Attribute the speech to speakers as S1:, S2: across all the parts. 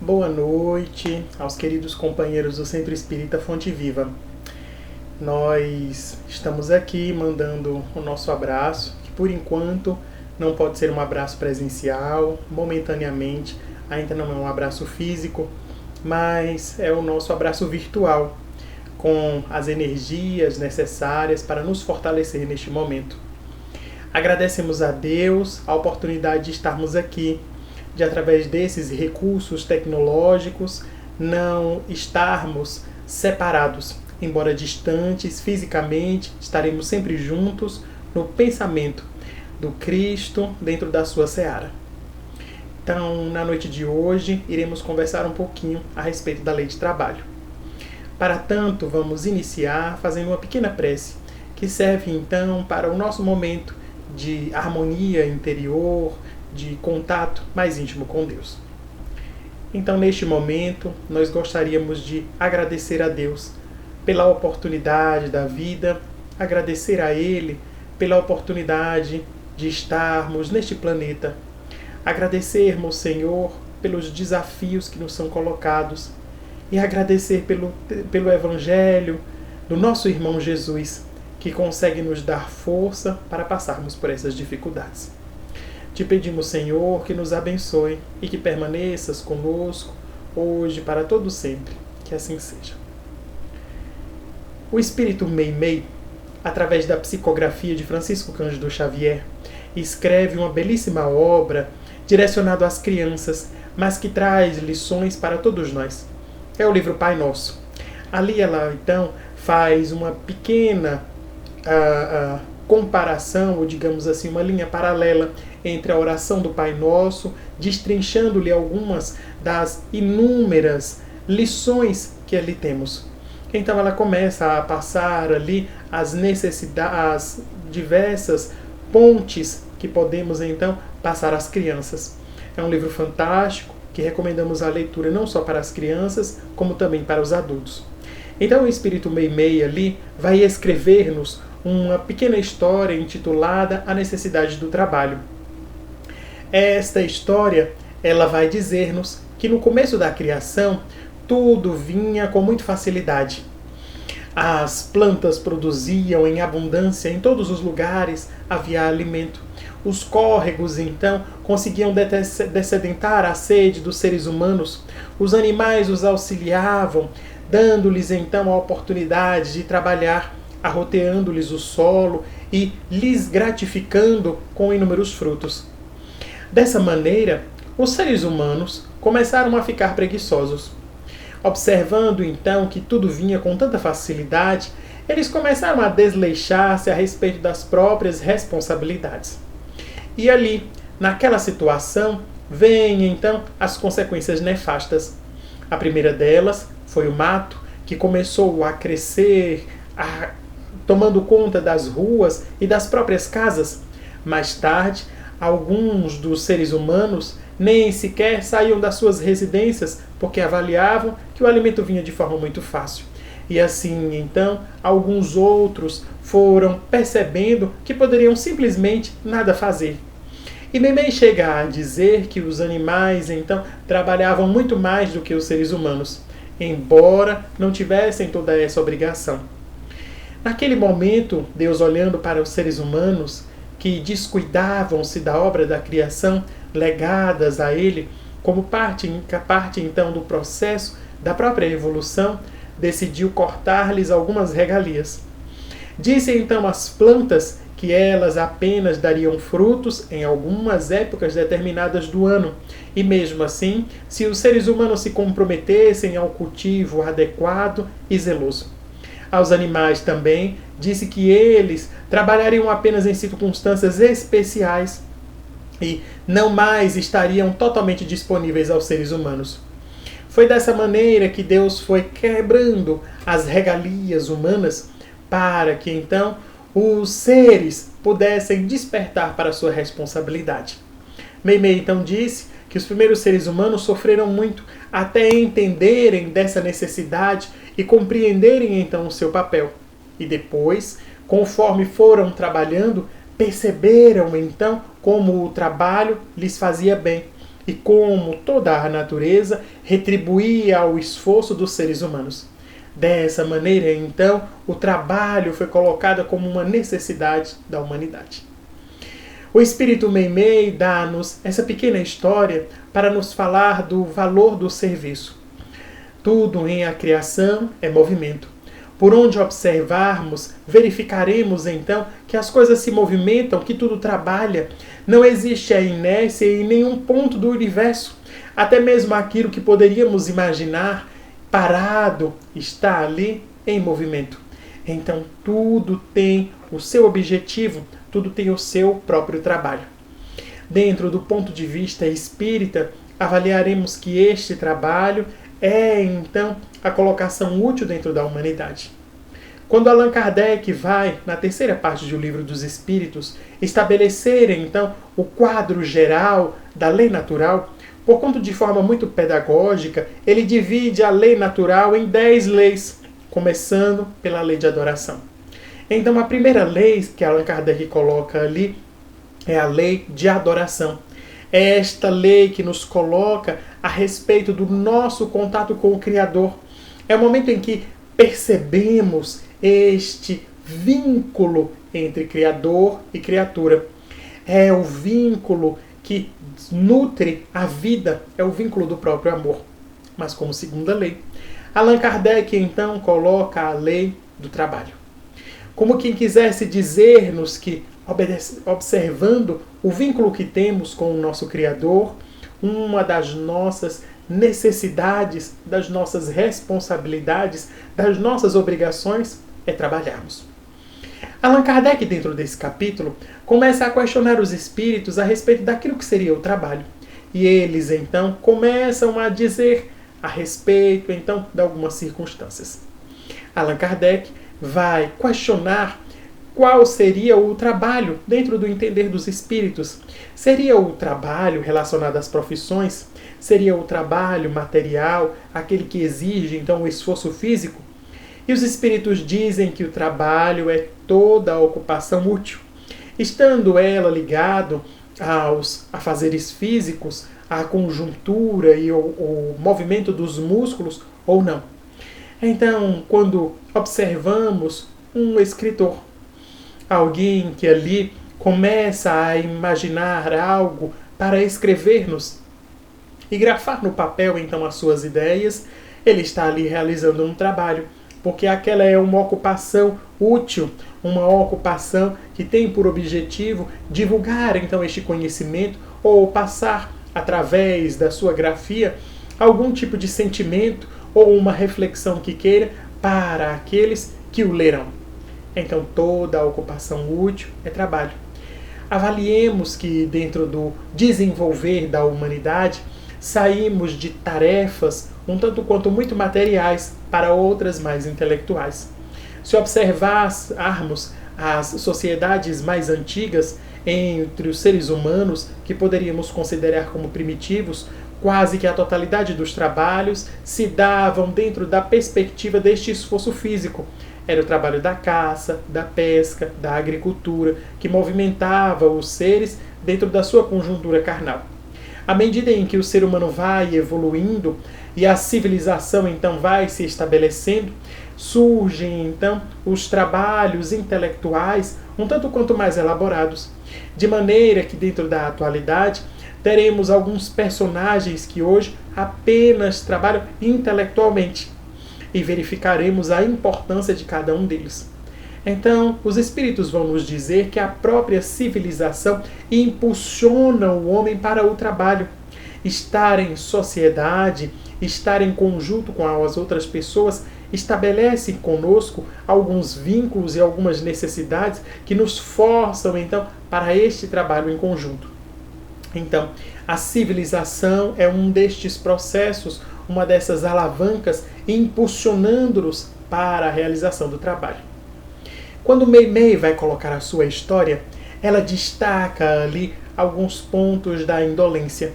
S1: Boa noite aos queridos companheiros do Centro Espírita Fonte Viva. Nós estamos aqui mandando o nosso abraço, que por enquanto não pode ser um abraço presencial, momentaneamente ainda não é um abraço físico, mas é o nosso abraço virtual, com as energias necessárias para nos fortalecer neste momento. Agradecemos a Deus a oportunidade de estarmos aqui, de através desses recursos tecnológicos não estarmos separados, embora distantes fisicamente, estaremos sempre juntos no pensamento do Cristo dentro da sua seara. Então, na noite de hoje, iremos conversar um pouquinho a respeito da lei de trabalho. Para tanto, vamos iniciar fazendo uma pequena prece, que serve então para o nosso momento de harmonia interior, de contato mais íntimo com Deus. Então, neste momento, nós gostaríamos de agradecer a Deus pela oportunidade da vida, agradecer a Ele pela oportunidade de estarmos neste planeta, agradecermos, Senhor, pelos desafios que nos são colocados e agradecer pelo Evangelho do nosso irmão Jesus, que consegue nos dar força para passarmos por essas dificuldades. Te pedimos, Senhor, que nos abençoe e que permaneças conosco hoje para todo sempre. Que assim seja. O espírito Meimei, através da psicografia de Francisco Cândido Xavier, escreve uma belíssima obra direcionada às crianças, mas que traz lições para todos nós. É o livro Pai Nosso. Ali ela, então, faz uma pequena comparação, ou digamos assim, uma linha paralela entre a oração do Pai Nosso, destrinchando-lhe algumas das inúmeras lições que ali temos. Então ela começa a passar ali as necessidades, as diversas pontes que podemos então passar às crianças. É um livro fantástico que recomendamos a leitura não só para as crianças, como também para os adultos. Então o Espírito Meimei ali vai escrever-nos uma pequena história intitulada A Necessidade do Trabalho. Esta história, ela vai dizer-nos que no começo da criação, tudo vinha com muita facilidade. As plantas produziam em abundância em todos os lugares, havia alimento. Os córregos, então, conseguiam descedentar a sede dos seres humanos. Os animais os auxiliavam, dando-lhes então a oportunidade de trabalhar, arroteando-lhes o solo e lhes gratificando com inúmeros frutos. Dessa maneira, os seres humanos começaram a ficar preguiçosos. Observando então que tudo vinha com tanta facilidade, eles começaram a desleixar-se a respeito das próprias responsabilidades. E ali, naquela situação, vêm então as consequências nefastas. A primeira delas foi o mato, que começou a crescer, tomando conta das ruas e das próprias casas. Mais tarde, alguns dos seres humanos nem sequer saíam das suas residências porque avaliavam que o alimento vinha de forma muito fácil. E assim, então, alguns outros foram percebendo que poderiam simplesmente nada fazer. E Meimei chega a dizer que os animais, então, trabalhavam muito mais do que os seres humanos, embora não tivessem toda essa obrigação. Naquele momento, Deus, olhando para os seres humanos que descuidavam-se da obra da criação, legadas a Ele, como parte então do processo da própria evolução, decidiu cortar-lhes algumas regalias. Disse então às plantas que elas apenas dariam frutos em algumas épocas determinadas do ano, e mesmo assim, se os seres humanos se comprometessem ao cultivo adequado e zeloso. Aos animais também, disse que eles trabalhariam apenas em circunstâncias especiais e não mais estariam totalmente disponíveis aos seres humanos. Foi dessa maneira que Deus foi quebrando as regalias humanas para que então os seres pudessem despertar para a sua responsabilidade. Meimei então disse que os primeiros seres humanos sofreram muito até entenderem dessa necessidade e compreenderem então o seu papel. E depois, conforme foram trabalhando, perceberam então como o trabalho lhes fazia bem e como toda a natureza retribuía ao esforço dos seres humanos. Dessa maneira, então, o trabalho foi colocado como uma necessidade da humanidade. O Espírito Meimei dá-nos essa pequena história para nos falar do valor do serviço. Tudo em a criação é movimento. Por onde observarmos, verificaremos então que as coisas se movimentam, que tudo trabalha. Não existe a inércia em nenhum ponto do universo. Até mesmo aquilo que poderíamos imaginar parado está ali em movimento. Então tudo tem o seu objetivo, tudo tem o seu próprio trabalho. Dentro do ponto de vista espírita, avaliaremos que este trabalho é, então, a colocação útil dentro da humanidade. Quando Allan Kardec vai, na terceira parte do Livro dos Espíritos, estabelecer, então, o quadro geral da lei natural, porquanto de forma muito pedagógica, ele divide a lei natural em 10 leis, começando pela lei de adoração. Então, a primeira lei que Allan Kardec coloca ali é a lei de adoração. É esta lei que nos coloca a respeito do nosso contato com o Criador. É o momento em que percebemos este vínculo entre Criador e criatura. É o vínculo que nutre a vida, é o vínculo do próprio amor. Mas como segunda lei, Allan Kardec então coloca a lei do trabalho. Como quem quisesse dizer-nos que, observando o vínculo que temos com o nosso Criador, uma das nossas necessidades, das nossas responsabilidades, das nossas obrigações é trabalharmos. Allan Kardec, dentro desse capítulo, começa a questionar os espíritos a respeito daquilo que seria o trabalho. E eles, então, começam a dizer a respeito, então, de algumas circunstâncias. Allan Kardec vai questionar qual seria o trabalho dentro do entender dos espíritos. Seria o trabalho relacionado às profissões? Seria o trabalho material, aquele que exige, então, o esforço físico? E os espíritos dizem que o trabalho é toda a ocupação útil, estando ela ligado aos afazeres físicos, à conjuntura e o movimento dos músculos ou não. Então, quando observamos um escritor, alguém que ali começa a imaginar algo para escrever-nos e grafar no papel então as suas ideias, ele está ali realizando um trabalho, porque aquela é uma ocupação útil, uma ocupação que tem por objetivo divulgar então este conhecimento ou passar através da sua grafia algum tipo de sentimento ou uma reflexão que queira para aqueles que o lerão. Então toda a ocupação útil é trabalho. Avaliemos que dentro do desenvolver da humanidade saímos de tarefas um tanto quanto muito materiais para outras mais intelectuais. Se observarmos as sociedades mais antigas entre os seres humanos, que poderíamos considerar como primitivos, quase que a totalidade dos trabalhos se davam dentro da perspectiva deste esforço físico. Era o trabalho da caça, da pesca, da agricultura, que movimentava os seres dentro da sua conjuntura carnal. À medida em que o ser humano vai evoluindo e a civilização então vai se estabelecendo, surgem então os trabalhos intelectuais um tanto quanto mais elaborados, de maneira que dentro da atualidade teremos alguns personagens que hoje apenas trabalham intelectualmente e verificaremos a importância de cada um deles. Então, os espíritos vão nos dizer que a própria civilização impulsiona o homem para o trabalho. Estar em sociedade, estar em conjunto com as outras pessoas, estabelece conosco alguns vínculos e algumas necessidades que nos forçam, então, para este trabalho em conjunto. Então, a civilização é um destes processos, uma dessas alavancas, impulsionando-nos para a realização do trabalho. Quando Meimei vai colocar a sua história, ela destaca ali alguns pontos da indolência.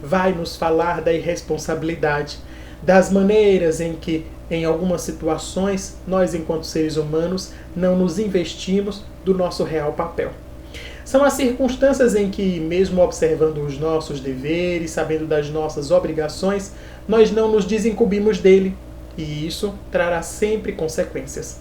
S1: Vai nos falar da irresponsabilidade, das maneiras em que, em algumas situações, nós, enquanto seres humanos, não nos investimos do nosso real papel. São as circunstâncias em que, mesmo observando os nossos deveres, sabendo das nossas obrigações, nós não nos desincumbimos dele, e isso trará sempre consequências.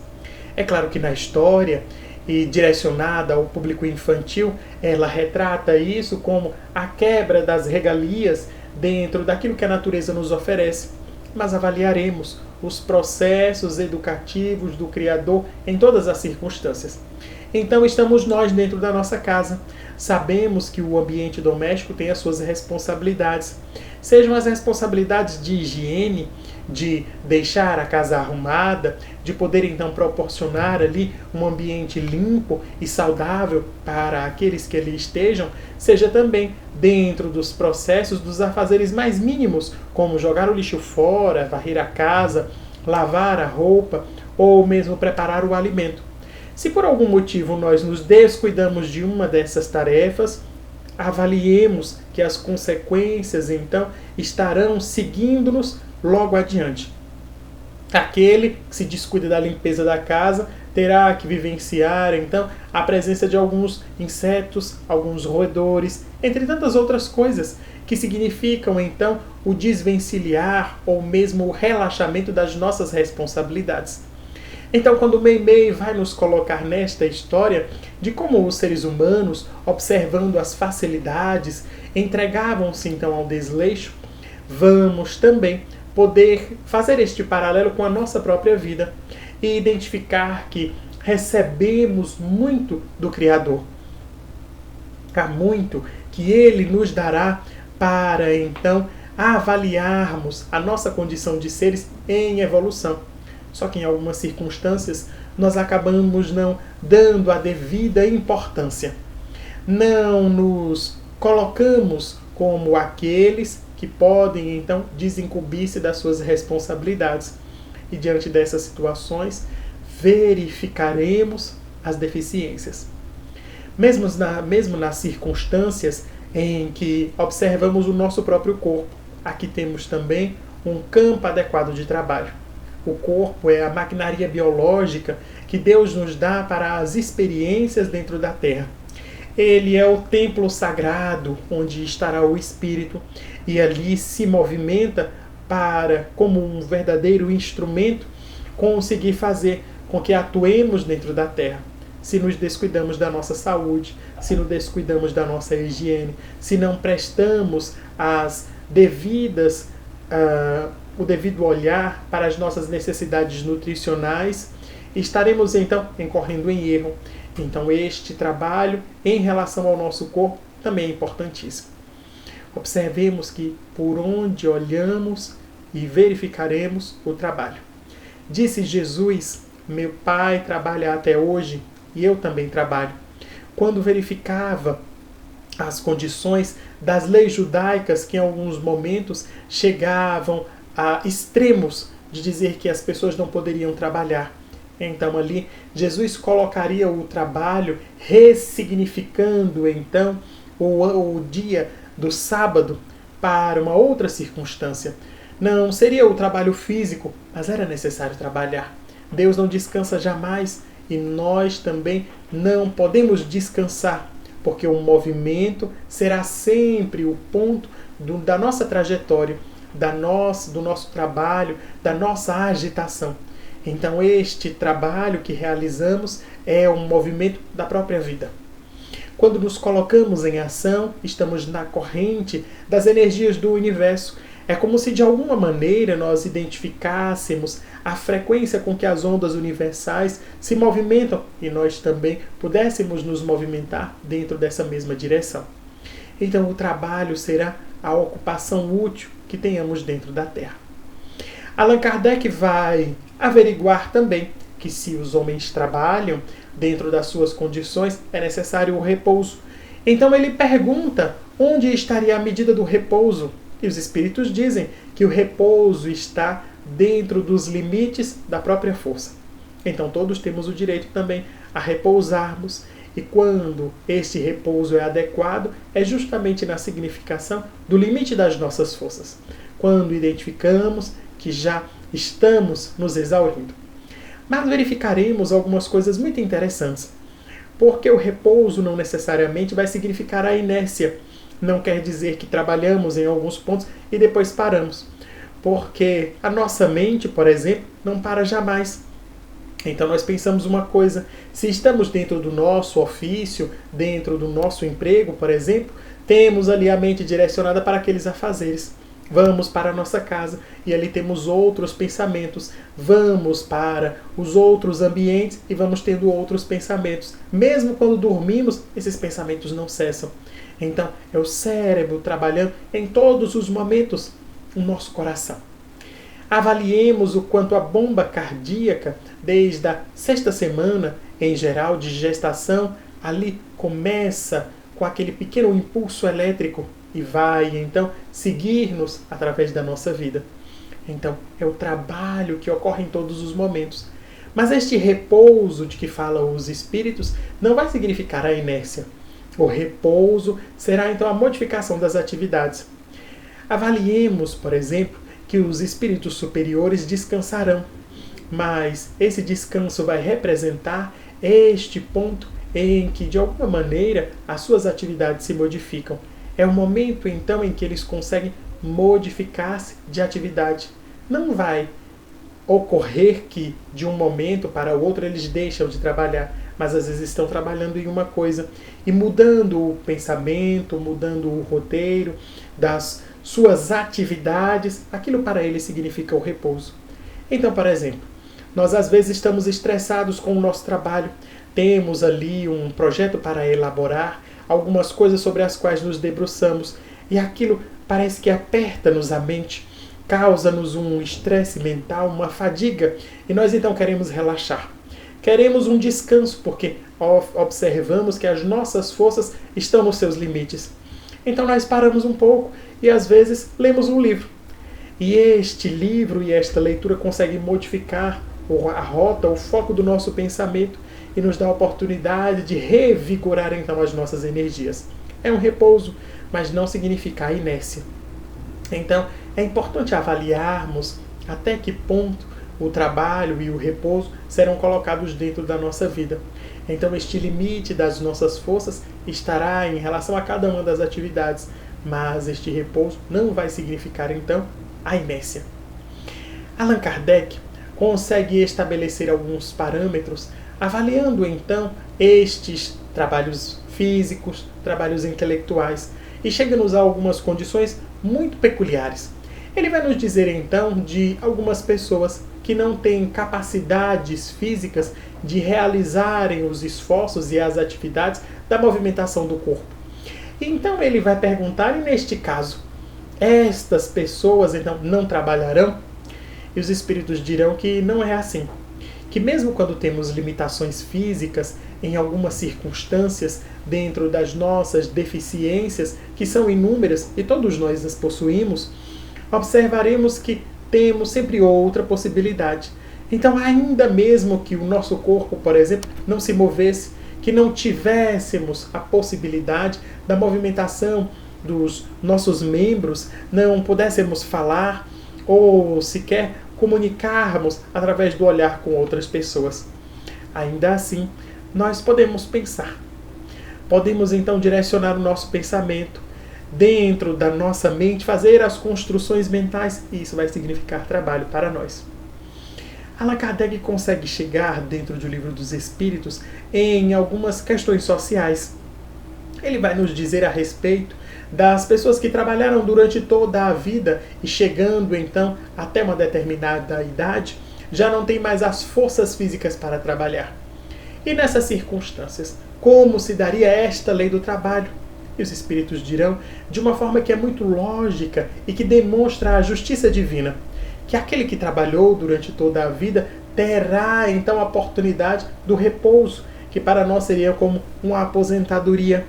S1: É claro que na história, e direcionada ao público infantil, ela retrata isso como a quebra das regalias dentro daquilo que a natureza nos oferece. Mas avaliaremos os processos educativos do Criador em todas as circunstâncias. Então estamos nós dentro da nossa casa. Sabemos que o ambiente doméstico tem as suas responsabilidades. Sejam as responsabilidades de higiene, de deixar a casa arrumada, de poder então proporcionar ali um ambiente limpo e saudável para aqueles que ali estejam, seja também dentro dos processos dos afazeres mais mínimos, como jogar o lixo fora, varrer a casa, lavar a roupa ou mesmo preparar o alimento. Se por algum motivo nós nos descuidamos de uma dessas tarefas, avaliemos que as consequências então estarão seguindo-nos logo adiante. Aquele que se descuida da limpeza da casa terá que vivenciar então a presença de alguns insetos, alguns roedores, entre tantas outras coisas que significam então o desvencilhar ou mesmo o relaxamento das nossas responsabilidades. Então, quando Meimei vai nos colocar nesta história de como os seres humanos, observando as facilidades, entregavam-se então ao desleixo, vamos também poder fazer este paralelo com a nossa própria vida e identificar que recebemos muito do Criador. Há muito que Ele nos dará para então avaliarmos a nossa condição de seres em evolução. Só que em algumas circunstâncias nós acabamos não dando a devida importância. Não nos colocamos como aqueles que podem então desincumbir-se das suas responsabilidades. E diante dessas situações, verificaremos as deficiências. Mesmo nas circunstâncias em que observamos o nosso próprio corpo, aqui temos também um campo adequado de trabalho. O corpo é a maquinaria biológica que Deus nos dá para as experiências dentro da Terra. Ele é o templo sagrado onde estará o Espírito e ali se movimenta para, como um verdadeiro instrumento, conseguir fazer com que atuemos dentro da Terra. Se nos descuidamos da nossa saúde, se nos descuidamos da nossa higiene, se não prestamos o devido olhar para as nossas necessidades nutricionais, estaremos então incorrendo em erro. Então este trabalho em relação ao nosso corpo também é importantíssimo. Observemos que por onde olhamos e verificaremos o trabalho. Disse Jesus: meu Pai trabalha até hoje e eu também trabalho. Quando verificava as condições das leis judaicas que em alguns momentos chegavam a extremos de dizer que as pessoas não poderiam trabalhar. Então ali Jesus colocaria o trabalho, ressignificando então o dia do sábado para uma outra circunstância. Não seria o trabalho físico, mas era necessário trabalhar. Deus não descansa jamais e nós também não podemos descansar, porque o movimento será sempre o ponto da nossa trajetória, do nosso trabalho, da nossa agitação. Então este trabalho que realizamos é um movimento da própria vida. Quando nos colocamos em ação, estamos na corrente das energias do universo. É como se de alguma maneira nós identificássemos a frequência com que as ondas universais se movimentam e nós também pudéssemos nos movimentar dentro dessa mesma direção. Então o trabalho será a ocupação útil que tenhamos dentro da Terra. Allan Kardec vai averiguar também que se os homens trabalham dentro das suas condições, é necessário o repouso. Então ele pergunta onde estaria a medida do repouso. E os espíritos dizem que o repouso está dentro dos limites da própria força. Então todos temos o direito também a repousarmos. E quando este repouso é adequado, é justamente na significação do limite das nossas forças. Quando identificamos que já estamos nos exaurindo. Mas verificaremos algumas coisas muito interessantes. Porque o repouso não necessariamente vai significar a inércia. Não quer dizer que trabalhamos em alguns pontos e depois paramos. Porque a nossa mente, por exemplo, não para jamais. Então nós pensamos uma coisa, se estamos dentro do nosso ofício, dentro do nosso emprego, por exemplo, temos ali a mente direcionada para aqueles afazeres. Vamos para a nossa casa e ali temos outros pensamentos. Vamos para os outros ambientes e vamos tendo outros pensamentos. Mesmo quando dormimos, esses pensamentos não cessam. Então, é o cérebro trabalhando em todos os momentos o nosso coração. Avaliemos o quanto a bomba cardíaca, desde a sexta semana, em geral, de gestação, ali começa com aquele pequeno impulso elétrico e vai, então, seguir-nos através da nossa vida. Então, é o trabalho que ocorre em todos os momentos. Mas este repouso de que falam os espíritos não vai significar a inércia. O repouso será, então, a modificação das atividades. Avaliemos, por exemplo, que os espíritos superiores descansarão. Mas esse descanso vai representar este ponto em que, de alguma maneira, as suas atividades se modificam. É o momento, então, em que eles conseguem modificar-se de atividade. Não vai ocorrer que, de um momento para o outro, eles deixam de trabalhar, mas às vezes estão trabalhando em uma coisa e mudando o pensamento, mudando o roteiro das suas atividades. Aquilo para eles significa o repouso. Então, por exemplo, nós às vezes estamos estressados com o nosso trabalho, temos ali um projeto para elaborar, algumas coisas sobre as quais nos debruçamos, e aquilo parece que aperta-nos a mente, causa-nos um estresse mental, uma fadiga, e nós então queremos relaxar. Queremos um descanso, porque observamos que as nossas forças estão nos seus limites. Então nós paramos um pouco e às vezes lemos um livro. E este livro e esta leitura conseguem modificar a rota, o foco do nosso pensamento e nos dá a oportunidade de revigorar então as nossas energias. É um repouso, mas não significa a inércia. Então, é importante avaliarmos até que ponto o trabalho e o repouso serão colocados dentro da nossa vida. Então, este limite das nossas forças estará em relação a cada uma das atividades, mas este repouso não vai significar, então, a inércia. Allan Kardec consegue estabelecer alguns parâmetros, avaliando, então, estes trabalhos físicos, trabalhos intelectuais, e chega-nos a algumas condições muito peculiares. Ele vai nos dizer, então, de algumas pessoas que não têm capacidades físicas de realizarem os esforços e as atividades da movimentação do corpo. Então ele vai perguntar, e neste caso, estas pessoas então não trabalharão? E os espíritos dirão que não é assim. Que mesmo quando temos limitações físicas, em algumas circunstâncias, dentro das nossas deficiências, que são inúmeras e todos nós as possuímos, observaremos que temos sempre outra possibilidade. Então, ainda mesmo que o nosso corpo, por exemplo, não se movesse, que não tivéssemos a possibilidade da movimentação dos nossos membros, não pudéssemos falar ou sequer comunicarmos através do olhar com outras pessoas. Ainda assim, nós podemos pensar. Podemos então direcionar o nosso pensamento dentro da nossa mente, fazer as construções mentais, e isso vai significar trabalho para nós. Allan Kardec consegue chegar dentro do Livro dos Espíritos em algumas questões sociais. Ele vai nos dizer a respeito das pessoas que trabalharam durante toda a vida e chegando então até uma determinada idade, já não tem mais as forças físicas para trabalhar. E nessas circunstâncias, como se daria esta lei do trabalho? E os espíritos dirão de uma forma que é muito lógica e que demonstra a justiça divina, que aquele que trabalhou durante toda a vida terá então a oportunidade do repouso, que para nós seria como uma aposentadoria.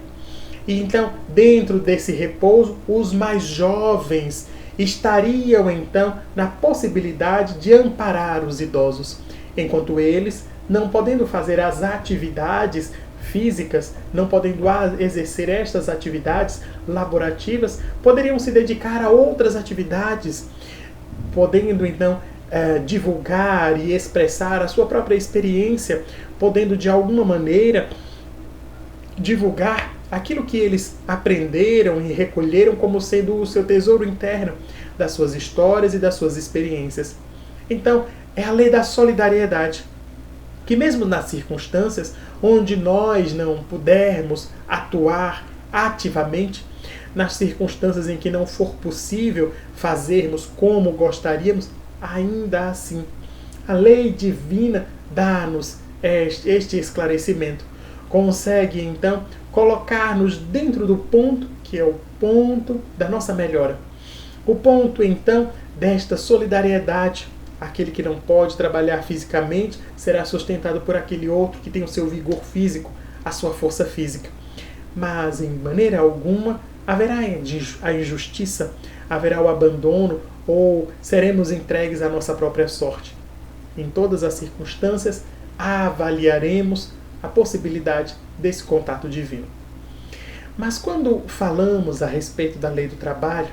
S1: E então, dentro desse repouso, os mais jovens estariam então na possibilidade de amparar os idosos, enquanto eles, não podendo fazer as atividades físicas, não podendo exercer estas atividades laborativas, poderiam se dedicar a outras atividades, podendo então divulgar e expressar a sua própria experiência, podendo de alguma maneira divulgar aquilo que eles aprenderam e recolheram como sendo o seu tesouro interno, das suas histórias e das suas experiências. Então, é a lei da solidariedade, que mesmo nas circunstâncias onde nós não pudermos atuar ativamente, nas circunstâncias em que não for possível fazermos como gostaríamos, ainda assim, a lei divina dá-nos este esclarecimento. Consegue, então, colocar-nos dentro do ponto que é o ponto da nossa melhora. O ponto, então, desta solidariedade. Aquele que não pode trabalhar fisicamente será sustentado por aquele outro que tem o seu vigor físico, a sua força física. Mas, em maneira alguma, haverá a injustiça, haverá o abandono ou seremos entregues à nossa própria sorte. Em todas as circunstâncias, avaliaremos a possibilidade desse contato divino. Mas quando falamos a respeito da lei do trabalho,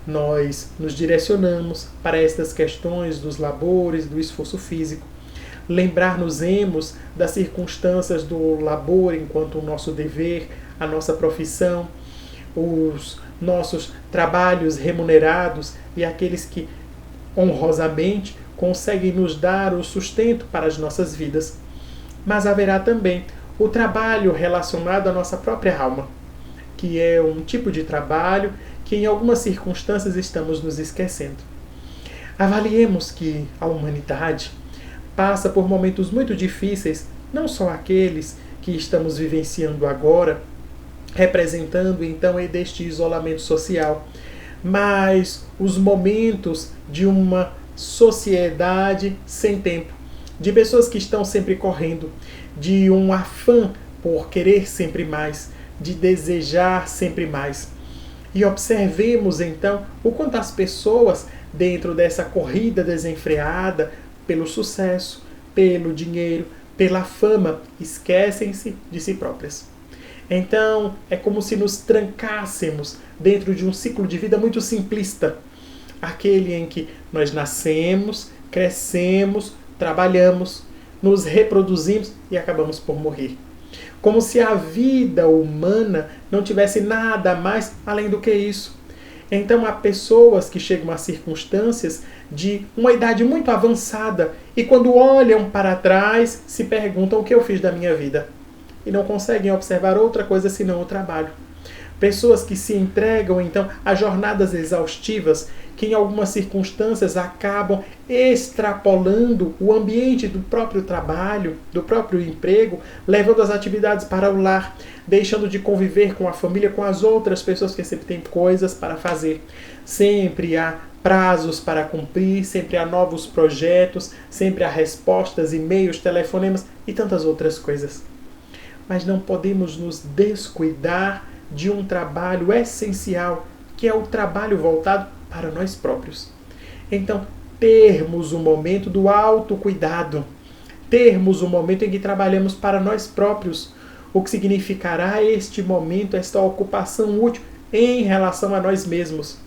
S1: nós nos direcionamos para estas questões dos labores, do esforço físico. Lembrar-nos-emos das circunstâncias do labor enquanto o nosso dever, a nossa profissão, os nossos trabalhos remunerados e aqueles que honrosamente conseguem nos dar o sustento para as nossas vidas. Mas haverá também o trabalho relacionado à nossa própria alma, que é um tipo de trabalho que em algumas circunstâncias estamos nos esquecendo. Avaliemos que a humanidade passa por momentos muito difíceis, não só aqueles que estamos vivenciando agora, representando então deste isolamento social, mas os momentos de uma sociedade sem tempo, de pessoas que estão sempre correndo, de um afã por querer sempre mais, de desejar sempre mais. E observemos então o quanto as pessoas, dentro dessa corrida desenfreada pelo sucesso, pelo dinheiro, pela fama, esquecem-se de si próprias. Então, é como se nos trancássemos dentro de um ciclo de vida muito simplista, aquele em que nós nascemos, crescemos, trabalhamos, nos reproduzimos e acabamos por morrer. Como se a vida humana não tivesse nada mais além do que isso. Então há pessoas que chegam a circunstâncias de uma idade muito avançada e quando olham para trás se perguntam o que eu fiz da minha vida. E não conseguem observar outra coisa senão o trabalho. Pessoas que se entregam então a jornadas exaustivas que em algumas circunstâncias acabam extrapolando o ambiente do próprio trabalho, do próprio emprego, levando as atividades para o lar, deixando de conviver com a família, com as outras pessoas que sempre têm coisas para fazer. Sempre há prazos para cumprir, sempre há novos projetos, sempre há respostas, e-mails, telefonemas e tantas outras coisas. Mas não podemos nos descuidar de um trabalho essencial, que é o trabalho voltado para nós próprios. Então, termos o momento do autocuidado, termos o momento em que trabalhamos para nós próprios, o que significará este momento, esta ocupação útil em relação a nós mesmos.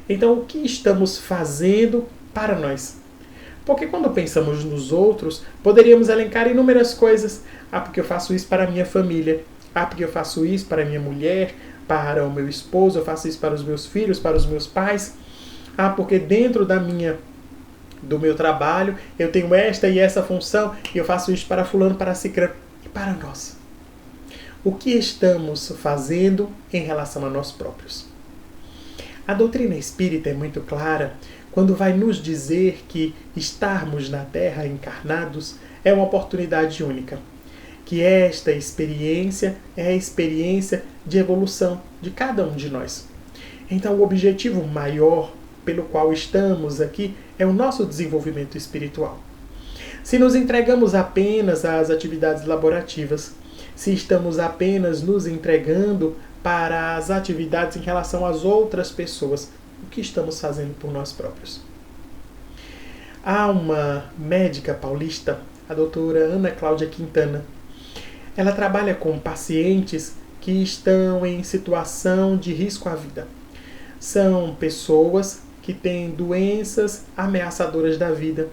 S1: Então, o que estamos fazendo para nós? Porque quando pensamos nos outros, poderíamos elencar inúmeras coisas. Ah, porque eu faço isso para a minha família. Ah, porque eu faço isso para a minha mulher, para o meu esposo, eu faço isso para os meus filhos, para os meus pais. Ah, porque dentro do meu trabalho eu tenho esta e essa função e eu faço isso para fulano, para cicrano. E para nós? O que estamos fazendo em relação a nós próprios? A doutrina espírita é muito clara quando vai nos dizer que estarmos na Terra encarnados é uma oportunidade única. Que esta experiência é a experiência de evolução de cada um de nós. Então, o objetivo maior pelo qual estamos aqui é o nosso desenvolvimento espiritual. Se nos entregamos apenas às atividades laborativas, se estamos apenas nos entregando para as atividades em relação às outras pessoas, o que estamos fazendo por nós próprios? Há uma médica paulista, a doutora Ana Cláudia Quintana. Ela trabalha com pacientes que estão em situação de risco à vida. São pessoas que têm doenças ameaçadoras da vida,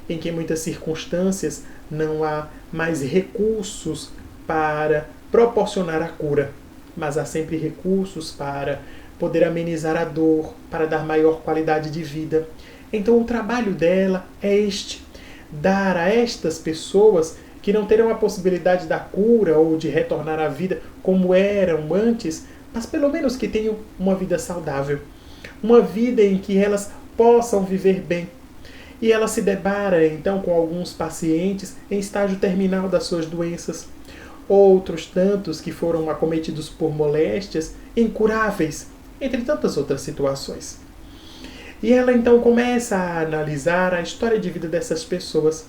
S1: em que em muitas circunstâncias não há mais recursos para proporcionar a cura, mas há sempre recursos para poder amenizar a dor, para dar maior qualidade de vida. Então o trabalho dela é este: dar a estas pessoas que não terão a possibilidade da cura ou de retornar à vida como eram antes, mas pelo menos que tenham uma vida saudável. Uma vida em que elas possam viver bem. E ela se depara então com alguns pacientes em estágio terminal das suas doenças. Outros tantos que foram acometidos por moléstias incuráveis, entre tantas outras situações. E ela então começa a analisar a história de vida dessas pessoas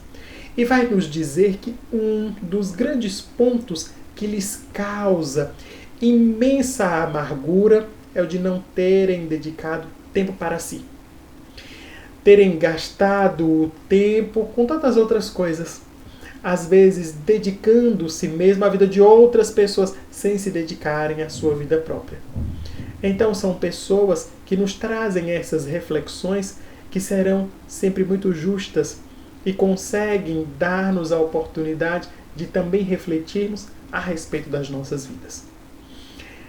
S1: e vai nos dizer que um dos grandes pontos que lhes causa imensa amargura é o de não terem dedicado tempo para si. Terem gastado o tempo com tantas outras coisas. Às vezes dedicando-se mesmo à vida de outras pessoas sem se dedicarem à sua vida própria. Então são pessoas que nos trazem essas reflexões que serão sempre muito justas e conseguem dar-nos a oportunidade de também refletirmos a respeito das nossas vidas.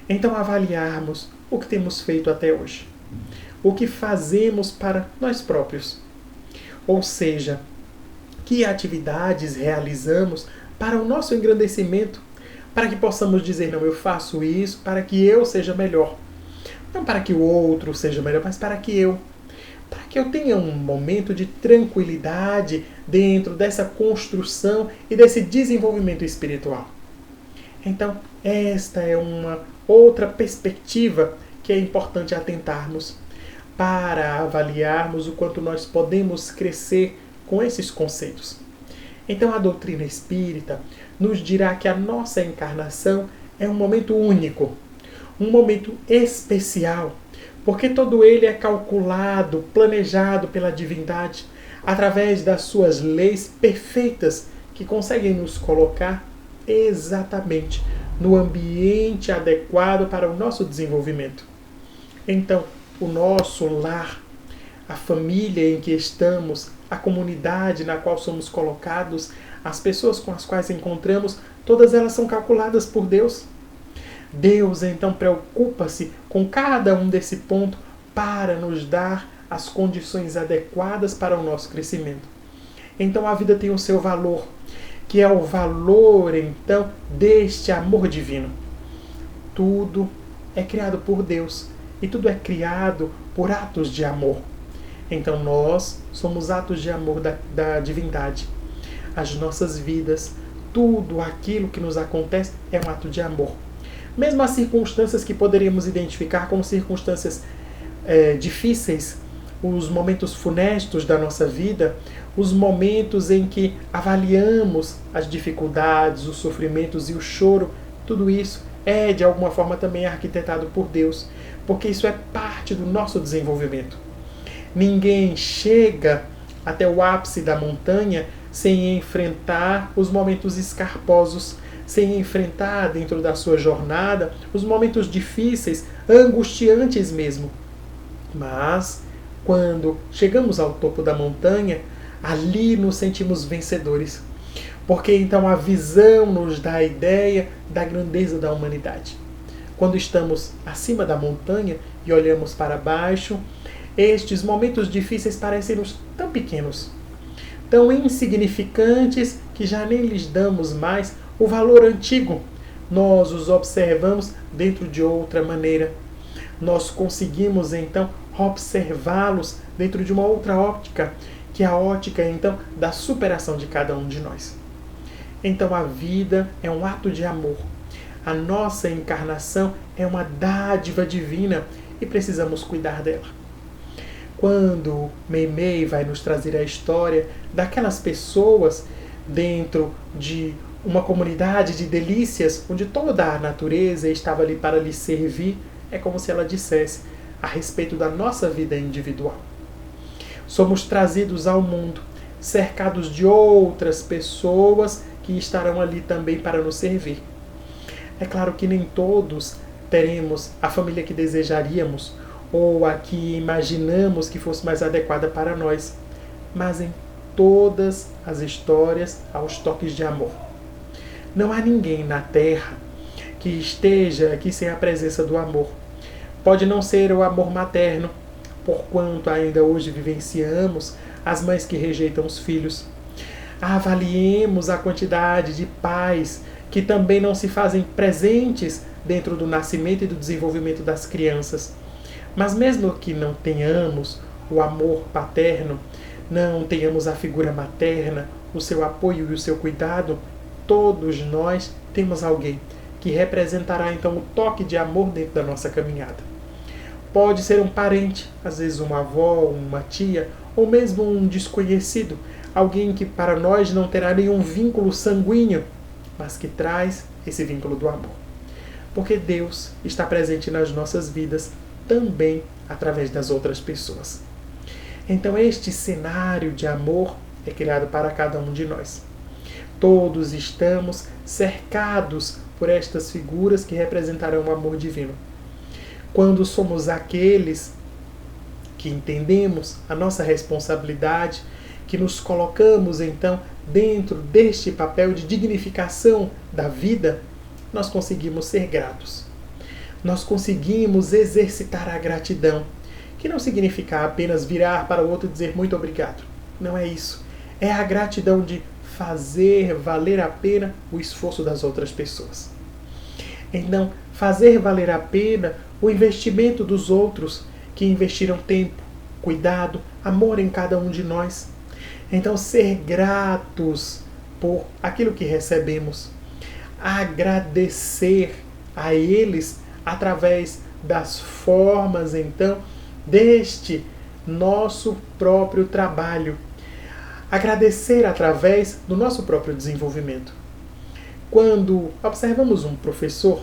S1: Então avaliarmos o que temos feito até hoje. O que fazemos para nós próprios. Ou seja, que atividades realizamos para o nosso engrandecimento, para que possamos dizer, não, eu faço isso para que eu seja melhor. Não para que o outro seja melhor, mas para que eu tenha um momento de tranquilidade dentro dessa construção e desse desenvolvimento espiritual. Então, esta é uma outra perspectiva que é importante atentarmos para avaliarmos o quanto nós podemos crescer com esses conceitos. Então, a doutrina espírita nos dirá que a nossa encarnação é um momento único, um momento especial, porque todo ele é calculado, planejado pela divindade, através das suas leis perfeitas, que conseguem nos colocar exatamente no ambiente adequado para o nosso desenvolvimento. Então, o nosso lar, a família em que estamos, a comunidade na qual somos colocados, as pessoas com as quais encontramos, todas elas são calculadas por Deus. Deus, então, preocupa-se com cada um desse ponto para nos dar as condições adequadas para o nosso crescimento. Então, a vida tem o seu valor, que é o valor, então, deste amor divino. Tudo é criado por Deus e tudo é criado por atos de amor. Então, nós somos atos de amor da divindade. As nossas vidas, tudo aquilo que nos acontece é um ato de amor. Mesmo as circunstâncias que poderíamos identificar como circunstâncias difíceis, os momentos funestos da nossa vida, os momentos em que avaliamos as dificuldades, os sofrimentos e o choro, tudo isso é de alguma forma também arquitetado por Deus, porque isso é parte do nosso desenvolvimento. Ninguém chega até o ápice da montanha sem enfrentar os momentos escarposos, sem enfrentar dentro da sua jornada os momentos difíceis, angustiantes mesmo. Mas, quando chegamos ao topo da montanha, ali nos sentimos vencedores. Porque então a visão nos dá a ideia da grandeza da humanidade. Quando estamos acima da montanha e olhamos para baixo, estes momentos difíceis parecem-nos tão pequenos, tão insignificantes, que já nem lhes damos mais o valor antigo. Nós os observamos dentro de outra maneira. Nós conseguimos então observá-los dentro de uma outra óptica, que é a ótica então da superação de cada um de nós. Então a vida é um ato de amor. A nossa encarnação é uma dádiva divina e precisamos cuidar dela. Quando Meimei vai nos trazer a história daquelas pessoas dentro de uma comunidade de delícias, onde toda a natureza estava ali para lhe servir, é como se ela dissesse a respeito da nossa vida individual. Somos trazidos ao mundo, cercados de outras pessoas que estarão ali também para nos servir. É claro que nem todos teremos a família que desejaríamos, ou a que imaginamos que fosse mais adequada para nós, mas em todas as histórias há os toques de amor. Não há ninguém na Terra que esteja aqui sem a presença do amor. Pode não ser o amor materno, porquanto ainda hoje vivenciamos as mães que rejeitam os filhos. Avaliemos a quantidade de pais que também não se fazem presentes dentro do nascimento e do desenvolvimento das crianças. Mas mesmo que não tenhamos o amor paterno, não tenhamos a figura materna, o seu apoio e o seu cuidado, todos nós temos alguém que representará então o toque de amor dentro da nossa caminhada. Pode ser um parente, às vezes uma avó, uma tia, ou mesmo um desconhecido, alguém que para nós não terá nenhum vínculo sanguíneo, mas que traz esse vínculo do amor. Porque Deus está presente nas nossas vidas também através das outras pessoas. Então este cenário de amor é criado para cada um de nós. Todos estamos cercados por estas figuras que representarão o amor divino. Quando somos aqueles que entendemos a nossa responsabilidade, que nos colocamos então dentro deste papel de dignificação da vida, nós conseguimos ser gratos. Nós conseguimos exercitar a gratidão, que não significa apenas virar para o outro e dizer muito obrigado. Não é isso. É a gratidão de fazer valer a pena o esforço das outras pessoas. Então, fazer valer a pena o investimento dos outros que investiram tempo, cuidado, amor em cada um de nós. Então, ser gratos por aquilo que recebemos. Agradecer a eles através das formas, então, deste nosso próprio trabalho. Agradecer através do nosso próprio desenvolvimento. Quando observamos um professor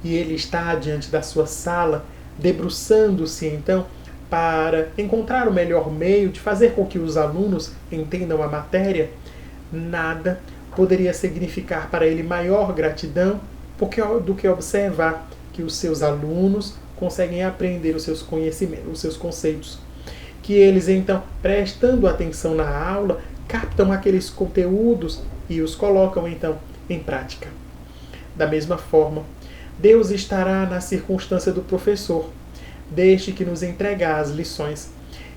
S1: e ele está diante da sua sala, debruçando-se então para encontrar o melhor meio de fazer com que os alunos entendam a matéria, nada poderia significar para ele maior gratidão do que observar que os seus alunos conseguem aprender os seus conhecimentos, os seus conceitos. Que eles então, prestando atenção na aula, captam aqueles conteúdos e os colocam então em prática. Da mesma forma, Deus estará na circunstância do professor, desde que nos entregar as lições.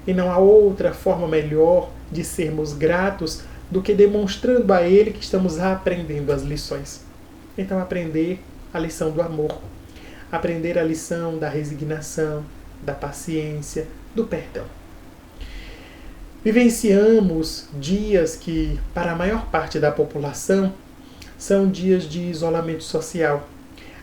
S1: E não há outra forma melhor de sermos gratos do que demonstrando a Ele que estamos aprendendo as lições. Então, aprender a lição do amor, aprender a lição da resignação, da paciência, do perdão. Vivenciamos dias que, para a maior parte da população, são dias de isolamento social.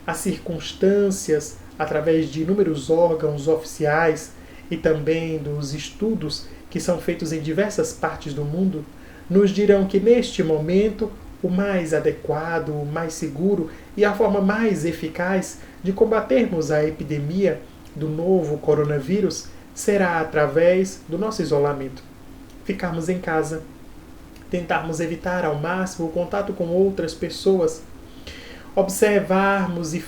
S1: As circunstâncias, através de inúmeros órgãos oficiais e também dos estudos que são feitos em diversas partes do mundo, nos dirão que neste momento o mais adequado, o mais seguro e a forma mais eficaz de combatermos a epidemia do novo coronavírus será através do nosso isolamento. Ficarmos em casa, tentarmos evitar ao máximo o contato com outras pessoas, observarmos e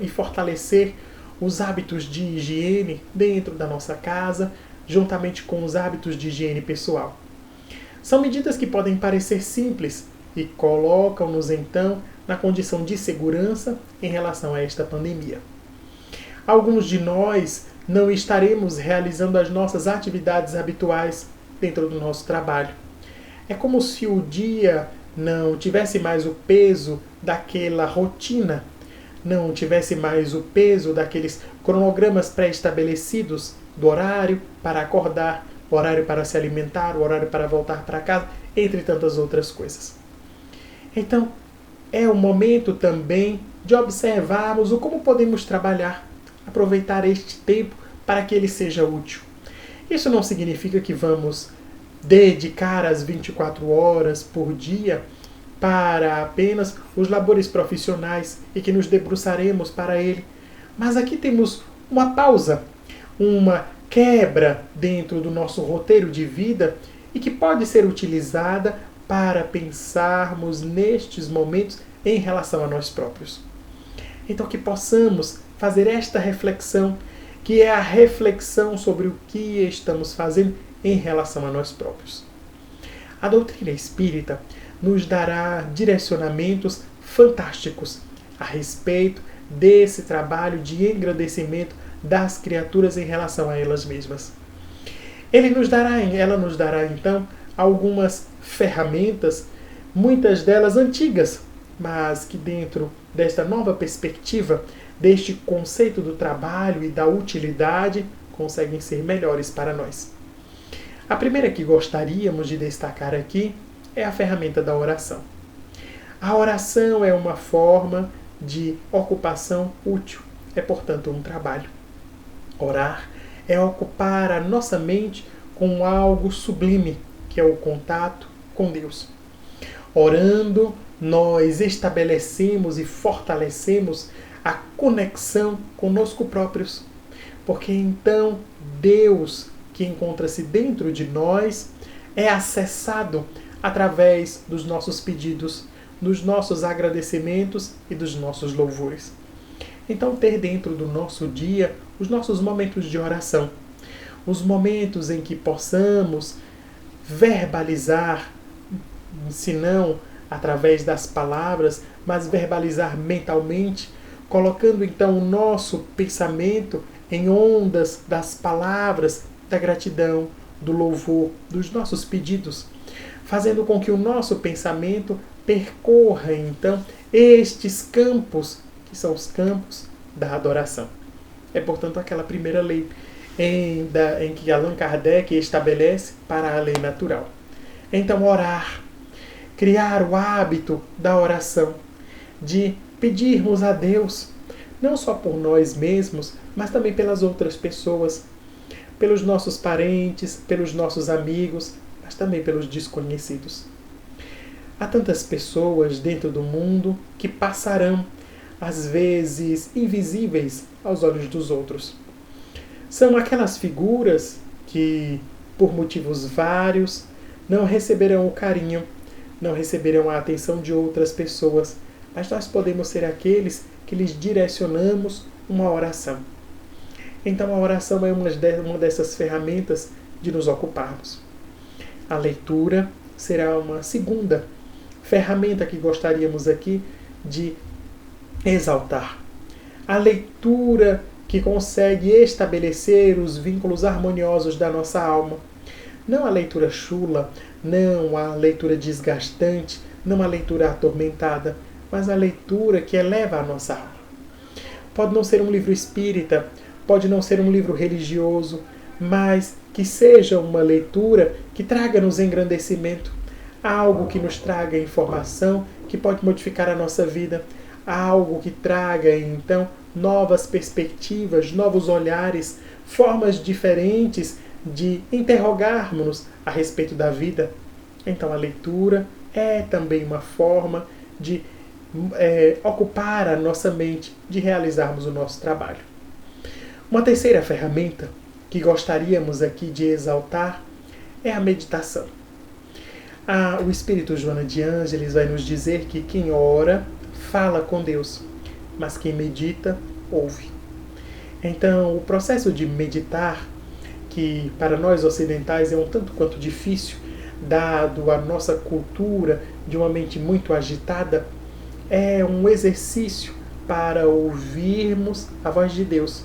S1: fortalecer os hábitos de higiene dentro da nossa casa, juntamente com os hábitos de higiene pessoal. São medidas que podem parecer simples e colocam-nos então na condição de segurança em relação a esta pandemia. Alguns de nós não estaremos realizando as nossas atividades habituais dentro do nosso trabalho. É como se o dia não tivesse mais o peso daquela rotina, não tivesse mais o peso daqueles cronogramas pré-estabelecidos do horário para acordar, o horário para se alimentar, o horário para voltar para casa, entre tantas outras coisas. Então, é o momento também de observarmos o como podemos trabalhar, aproveitar este tempo para que ele seja útil. Isso não significa que vamos dedicar as 24 horas por dia para apenas os labores profissionais e que nos debruçaremos para ele. Mas aqui temos uma pausa, uma quebra dentro do nosso roteiro de vida e que pode ser utilizada para pensarmos nestes momentos em relação a nós próprios. Então que possamos fazer esta reflexão, que é a reflexão sobre o que estamos fazendo em relação a nós próprios. A doutrina espírita nos dará direcionamentos fantásticos a respeito desse trabalho de engrandecimento das criaturas em relação a elas mesmas. Ela nos dará então algumas ferramentas, muitas delas antigas, mas que dentro desta nova perspectiva, deste conceito do trabalho e da utilidade, conseguem ser melhores para nós. A primeira que gostaríamos de destacar aqui é a ferramenta da oração. A oração é uma forma de ocupação útil, é portanto um trabalho. Orar é ocupar a nossa mente com algo sublime, que é o contato com Deus. Orando, nós estabelecemos e fortalecemos a conexão conosco próprios, porque então Deus, que encontra-se dentro de nós, é acessado através dos nossos pedidos, dos nossos agradecimentos e dos nossos louvores. Então, ter dentro do nosso dia os nossos momentos de oração, os momentos em que possamos verbalizar, se não através das palavras, mas verbalizar mentalmente, colocando então o nosso pensamento em ondas das palavras, da gratidão, do louvor, dos nossos pedidos, fazendo com que o nosso pensamento percorra então estes campos, que são os campos da adoração. É, portanto, aquela primeira lei em que Allan Kardec estabelece para a lei natural. Então, orar, criar o hábito da oração, de pedirmos a Deus, não só por nós mesmos, mas também pelas outras pessoas, pelos nossos parentes, pelos nossos amigos, mas também pelos desconhecidos. Há tantas pessoas dentro do mundo que passarão, às vezes invisíveis aos olhos dos outros. São aquelas figuras que, por motivos vários, não receberão o carinho, não receberão a atenção de outras pessoas, mas nós podemos ser aqueles que lhes direcionamos uma oração. Então a oração é uma dessas ferramentas de nos ocuparmos. A leitura será uma segunda ferramenta que gostaríamos aqui de exaltar. A leitura que consegue estabelecer os vínculos harmoniosos da nossa alma. Não a leitura chula, não a leitura desgastante, não a leitura atormentada, mas a leitura que eleva a nossa alma. Pode não ser um livro espírita, pode não ser um livro religioso, mas que seja uma leitura que traga-nos engrandecimento, algo que nos traga informação que pode modificar a nossa vida, algo que traga, então, novas perspectivas, novos olhares, formas diferentes de interrogarmos-nos a respeito da vida. Então, a leitura é também uma forma de ocupar a nossa mente, de realizarmos o nosso trabalho. Uma terceira ferramenta que gostaríamos aqui de exaltar é a meditação. O Espírito Joana de Ângeles vai nos dizer que quem ora fala com Deus, mas quem medita, ouve. Então, o processo de meditar, que para nós ocidentais é um tanto quanto difícil, dado a nossa cultura de uma mente muito agitada, é um exercício para ouvirmos a voz de Deus,